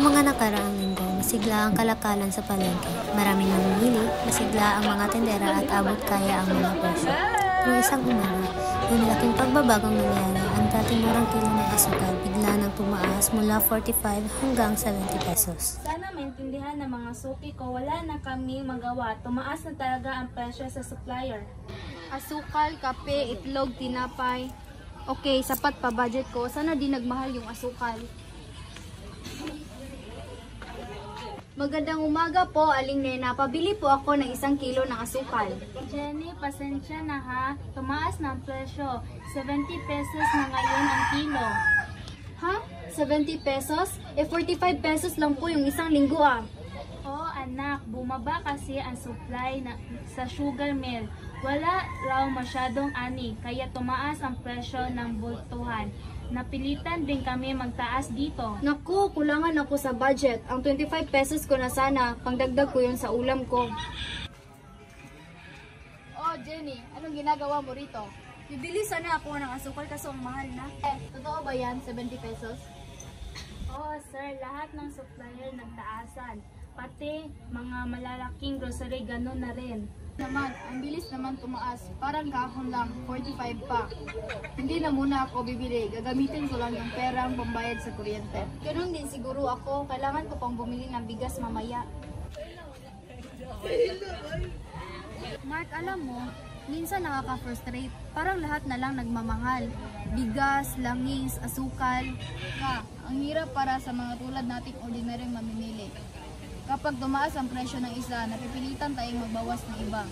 Noong mga nakaraang linggo, masigla ang kalakalan sa palengke. Maraming namimili, masigla ang mga tendera at abot kaya ang mga presyo. Pero isang umaga, may malaking pagbabagong nangyari. Ang dating murang kilo ng asukal bigla nang tumaas mula 45 hanggang 70 pesos. Sana maintindihan ng mga suki ko, wala na kami magawa. Tumaas na talaga ang presyo sa supplier. Asukal, kape, itlog, tinapay. Okay, sapat pa budget ko. Sana di nagmahal yung asukal. Magandang umaga po, Aling Nena. Pabili po ako ng 1 kilo ng asukal. Jenny, pasensya na ha. Tumaas na ang presyo. 70 pesos na ngayon ang kilo. Ha? 70 pesos? 45 pesos lang po yung 1 linggo ah. Oo anak, bumaba kasi ang supply sa sugar mill. Wala raw masyadong ani, kaya tumaas ang presyo ng bultuhan. Napilitan din kami magtaas dito. Naku, kulangan ako sa budget. Ang 25 pesos ko na sana, pangdagdag ko yun sa ulam ko. Oh, Jenny, anong ginagawa mo rito? Bibili sana ako ng asukal kaso ang mahal na. Totoo ba yan, 70 pesos? Oo sir, lahat ng supplier nagtaasan. Pati mga malalaking grocery ganun na rin. Naman, ang bilis naman tumaas. Parang kahon lang, 45 pa. Hindi na muna ako bibili. Gagamitin ko lang yung perang pambayad sa kuryente. Ganun din siguro ako. Kailangan ko pang bumili ng bigas mamaya. Mark, alam mo, minsan nakaka-frustrate. Parang lahat na lang nagmamahal. Bigas, langis, asukal. Ang hirap para sa mga tulad nating ordinaryong mamimili. Kapag tumaas ang presyo ng isa, napipilitan tayong magbawas ng iba.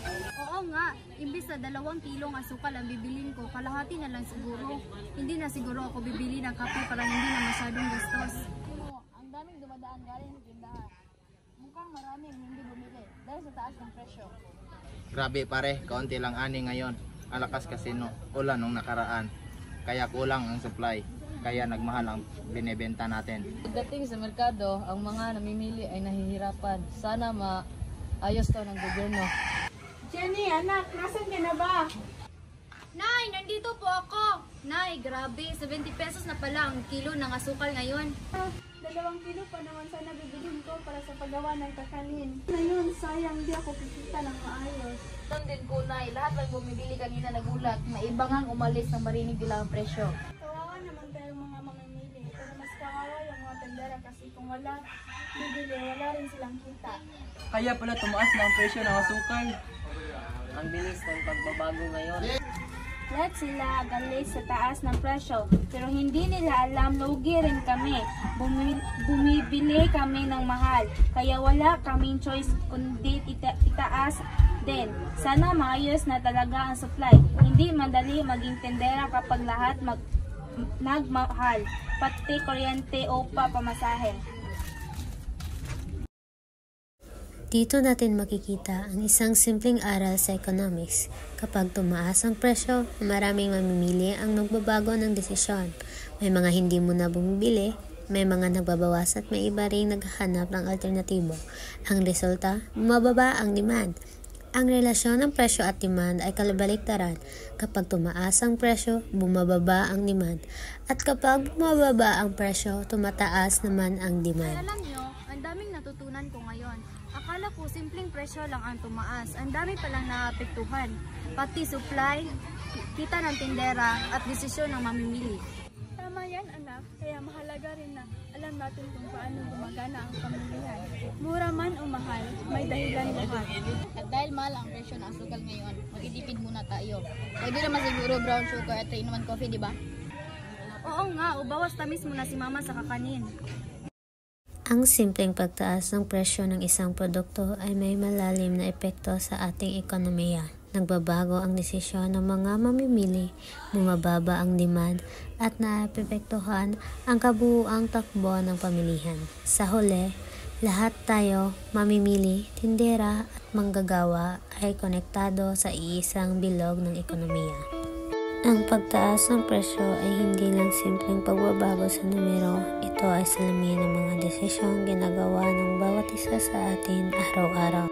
Oo nga, imbis na 2 kilong asukal ang bibilin ko, kalahati na lang siguro. Hindi na siguro ako bibili ng kape para hindi na masyadong gastos. Ang daming dumadaan galing sa tindahan. Mukhang maraming hindi bumili dahil sa taas ng presyo. Grabe pare, kaunti lang ani ngayon. Alakas kasi ulan nung nakaraan. Kaya kulang ang supply. Kaya nagmahal ang binebenta natin. Pagdating sa merkado, ang mga namimili ay nahihirapan. Sana maayos to ng gobyerno. Jenny, anak, nasan ka na ba? Nay, nandito po ako! Nay, grabe, 70 pesos na pala ang kilo ng asukal ngayon. 2 kilo pa naman sana bibilin ko para sa paggawa ng kakanin. Ngayon, sayang di ako kikita ng maayos. Doon din po, Nay. Lahat ng bumibili kanina nagulat. May ibang umalis ng marinig nila ang presyo. Kawawa naman tayo mga mamimili. Pero mas kawawa yung mga tendera kasi kung wala bibili, wala rin silang kita. Kaya pala tumaas na ang presyo ng asukal. Ang bilis ng pagbabago ngayon. Lahat sila galit sa taas ng presyo, pero hindi nila alam lugi rin kami. Bumibili kami ng mahal, kaya wala kaming choice kundi itaas din. Sana maayos na talaga ang supply. Hindi madali maging tendera kapag lahat nagmahal, pati kuryente o pamasahe. Dito natin makikita ang isang simpleng aral sa economics. Kapag tumaas ang presyo, maraming mamimili ang nagbabago ng desisyon. May mga hindi muna bumibili, may mga nagbabawas at may iba ring naghahanap ng alternatibo. Ang resulta, bumababa ang demand. Ang relasyon ng presyo at demand ay kalabaliktaran. Kapag tumaas ang presyo, bumababa ang demand. At kapag bumababa ang presyo, tumataas naman ang demand. Alam nyo, ang daming natutunan ko ngayon. Akala ko simpleng presyo lang ang tumaas. Ang dami palang naapektuhan. Pati supply, kita ng tindera at desisyon ng mamimili. Tama yan anak, kaya mahalaga rin na alam natin kung paano gumagana ang pamilihan. Mura man o mahal, may dahilan lahat. At dahil mahal ang presyo ng asukal ngayon, magtitipid muna tayo. Pwede naman siguro brown sugar at 3-in-1 coffee, di ba? Oo nga, ubawas tamis muna si mama sa kakanin. Ang simpleng pagtaas ng presyo ng isang produkto ay may malalim na epekto sa ating ekonomiya. Nagbabago ang desisyon ng mga mamimili, bumababa ang demand, at naapektuhan ang kabuuang takbo ng pamilihan. Sa huli, lahat tayo, mamimili, tindera at manggagawa ay konektado sa iisang bilog ng ekonomiya. Ang pagtaas ng presyo ay hindi lang simpleng pagbabago sa numero, ito ay salamin ng mga desisyong ginagawa ng bawat isa sa atin araw-araw.